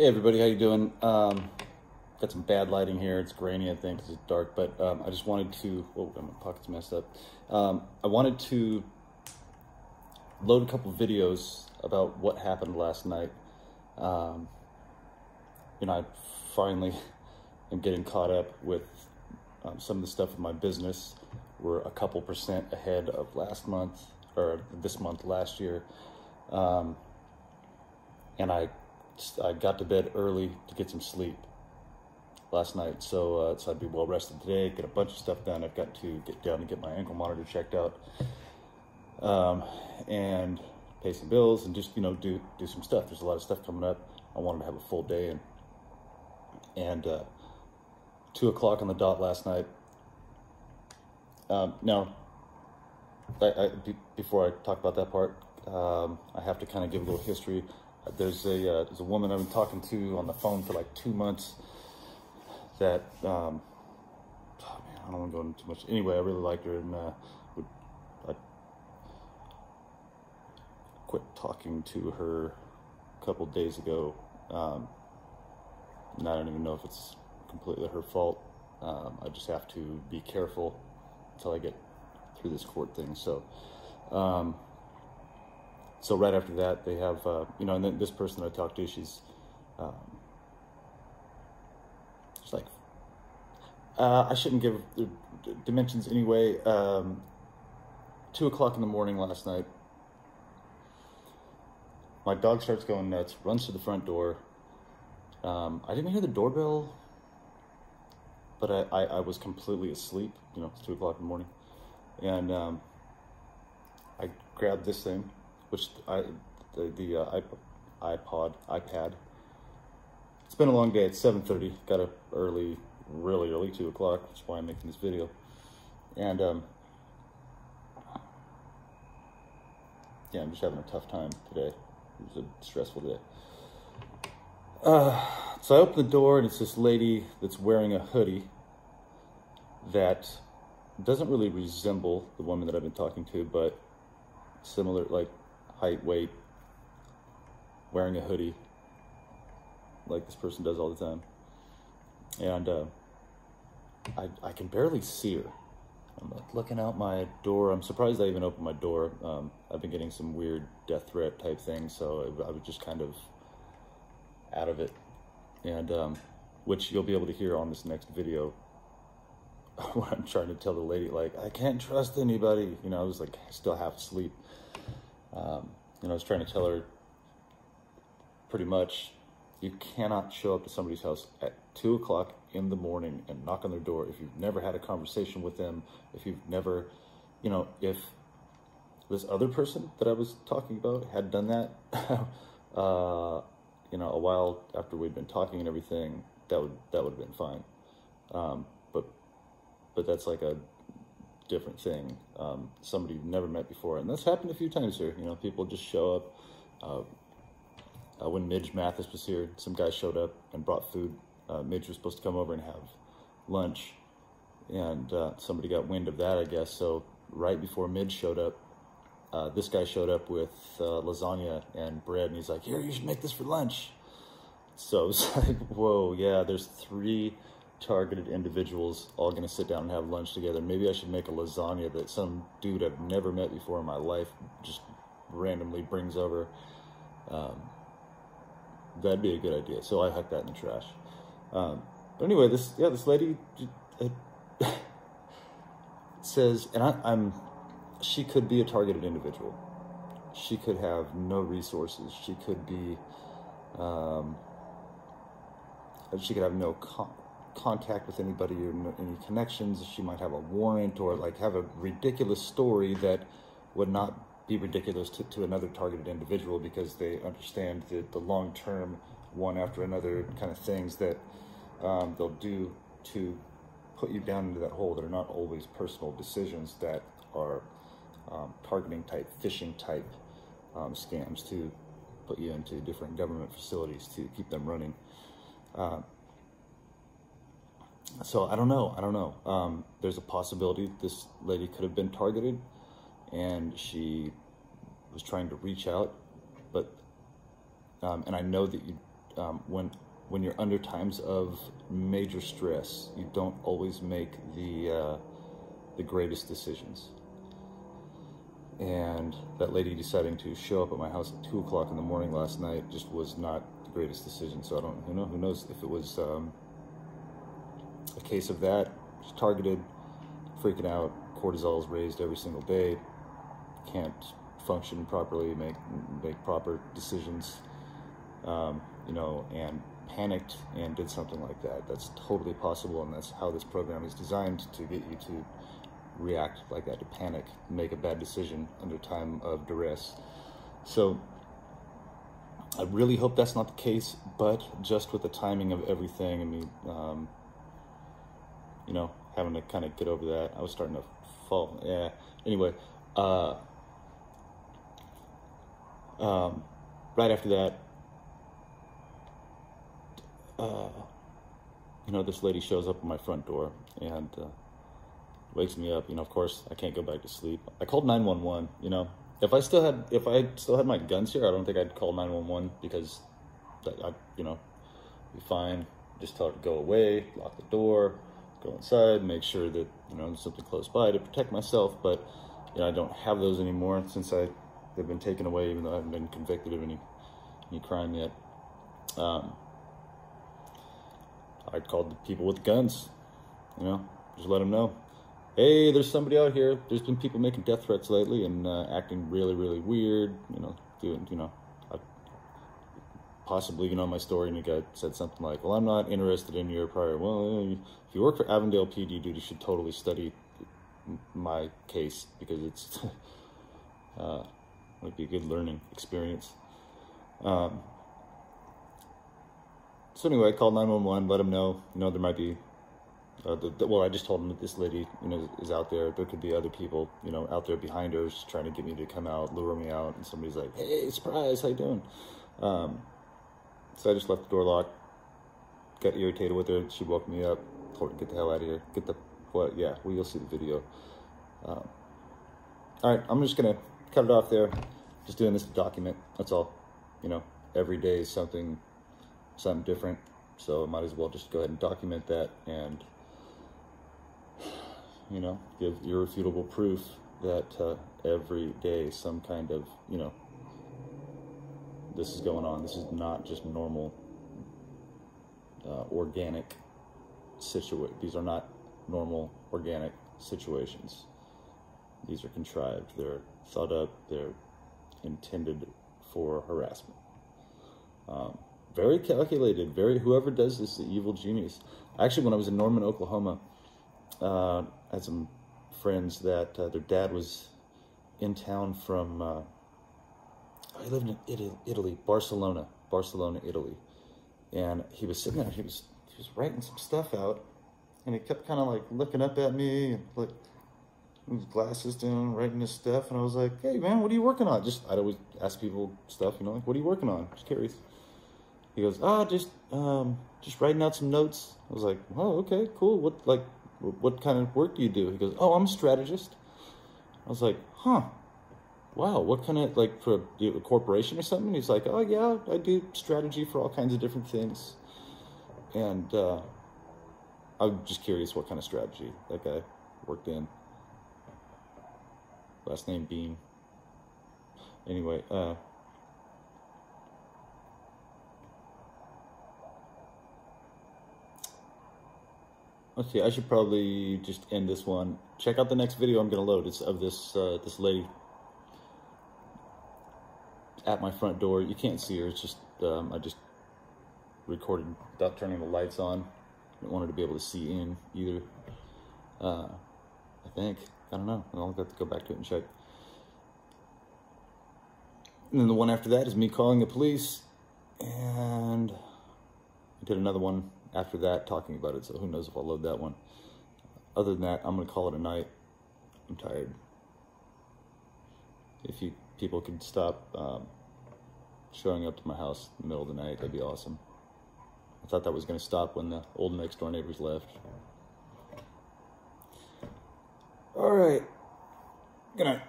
Hey everybody, how you doing? Got some bad lighting here. It's grainy, I think, because it's dark. But I just wanted to. Oh, my pocket's messed up. I wanted to load a couple videos about what happened last night. I finally am getting caught up with some of the stuff in my business. We're a couple percent ahead of last month, or this month last year, and I got to bed early to get some sleep last night, so I'd be well rested today, get a bunch of stuff done. I've got to get down and get my ankle monitor checked out, and pay some bills, and just do some stuff. There's a lot of stuff coming up. I wanted to have a full day, and 2 o'clock on the dot last night. Now, before I talk about that part, I have to kind of give a little history. There's a woman I've been talking to on the phone for like 2 months that, oh man, I don't want to go into too much. Anyway, I really liked her, and I quit talking to her a couple days ago, and I don't even know if it's completely her fault. I just have to be careful until I get through this court thing. So right after that, they have, and then this person that I talked to, she's like, I shouldn't give dimensions anyway. 2 o'clock in the morning last night, my dog starts going nuts, runs to the front door. I didn't hear the doorbell, but I was completely asleep. It's 2 o'clock in the morning. And I grabbed this thing, which the iPad. It's been a long day. It's 7:30. Got up early, really early, 2 o'clock. That's why I'm making this video. And yeah, I'm just having a tough time today. It was a stressful day. So I open the door, and it's this lady that's wearing a hoodie that doesn't really resemble the woman that I've been talking to, but similar, like height, weight, wearing a hoodie like this person does all the time. And I can barely see her. I'm like looking out my door. I'm surprised I even opened my door. I've been getting some weird death threat type things, so I was just kind of out of it. And which you'll be able to hear on this next video when I'm trying to tell the lady, like, I can't trust anybody. I was like still half asleep. I was trying to tell her pretty much, you cannot show up to somebody's house at 2 o'clock in the morning and knock on their door if you've never had a conversation with them, if you've never, if this other person that I was talking about had done that, a while after we'd been talking and everything, that would have been fine. But that's like a different thing. Somebody you've never met before, and that's happened a few times here. People just show up. When Midge Mathis was here, some guy showed up and brought food. Midge was supposed to come over and have lunch, and somebody got wind of that, I guess. So right before Midge showed up, this guy showed up with lasagna and bread, and he's like, "Here, you should make this for lunch." So it's like, whoa, yeah, there's 3 targeted individuals all gonna sit down and have lunch together. Maybe I should make a lasagna that some dude I've never met before in my life just randomly brings over. That'd be a good idea. So I hucked that in the trash. But anyway, this lady says, and she could be a targeted individual. She could have no resources. She could be, she could have no contact with anybody or any connections. She might have a warrant, or like have a ridiculous story that would not be ridiculous to another targeted individual, because they understand the long-term, one after another kind of things that they'll do to put you down into that hole, that are not always personal decisions, that are targeting type, phishing type scams to put you into different government facilities to keep them running. So I don't know. There's a possibility this lady could have been targeted, and she was trying to reach out, but and I know that when you're under times of major stress, you don't always make the greatest decisions. And that lady deciding to show up at my house at 2 o'clock in the morning last night just was not the greatest decision. So I don't, who knows if it was a case of that. She's targeted, freaking out, cortisol is raised every single day, can't function properly, make proper decisions, and panicked and did something like that. That's totally possible, and that's how this program is designed, to get you to react like that, to panic, make a bad decision under time of duress. So I really hope that's not the case, but just with the timing of everything, I mean, having to kind of get over that, I was starting to fall. Yeah. Anyway, right after that, this lady shows up at my front door and wakes me up. Of course, I can't go back to sleep. I called 911. If I still had my guns here, I don't think I'd call 911, because I'd be fine. Just tell her to go away, lock the door, go inside, make sure that there's something close by to protect myself. But I don't have those anymore since they've been taken away, even though I haven't been convicted of any crime yet. I'd call the people with guns, just let them know, hey, there's somebody out here. There's been people making death threats lately and acting really, really weird, doing, possibly, my story, and the guy said something like, well, I'm not interested in your prior, well, if you work for Avondale PD, dude, you should totally study my case, because it's, might be a good learning experience. So anyway, I called 911, let them know, there might be, I just told them that this lady, is out there. There could be other people, out there behind her, just trying to get me to come out, lure me out, and somebody's like, hey, surprise, how you doing? So I just left the door locked, got irritated with her. She woke me up, told her to get the hell out of here. You'll see the video. All right, I'm just gonna cut it off there. Just doing this to document, that's all. Every day is something different, so I might as well just go ahead and document that and, give irrefutable proof that every day some kind of, this is going on. This is not just normal, organic situation. These are not normal, organic situations. These are contrived. They're thought up. They're intended for harassment. Very calculated. Whoever does this is an evil genius. Actually, when I was in Norman, Oklahoma, I had some friends that their dad was in town from. He lived in Italy, Barcelona, Italy, and he was sitting there. He was writing some stuff out, and he kept kind of like looking up at me and like his glasses down, writing his stuff. And I was like, "Hey man, what are you working on?" I'd always ask people stuff, like, "What are you working on?" Just curious. He goes, just writing out some notes. I was like, "Oh, okay, cool. What kind of work do you do?" He goes, "Oh, I'm a strategist." I was like, "Huh. Wow, what kind of, for a corporation or something?" He's like, "Oh yeah, I do strategy for all kinds of different things." And I'm just curious what kind of strategy that guy worked in. Last name Bean. Anyway, let's see, I should probably just end this one. Check out the next video I'm gonna load. It's of this lady at my front door. You can't see her. It's just I just recorded without turning the lights on. I don't want her to be able to see in either. I think. I don't know. I'll have to go back to it and check. And then the one after that is me calling the police, and I did another one after that talking about it, so who knows if I'll load that one. Other than that, I'm going to call it a night. I'm tired. If you people could stop showing up to my house in the middle of the night, that'd be awesome. I thought that was going to stop when the old next door neighbors left. All right. Good night.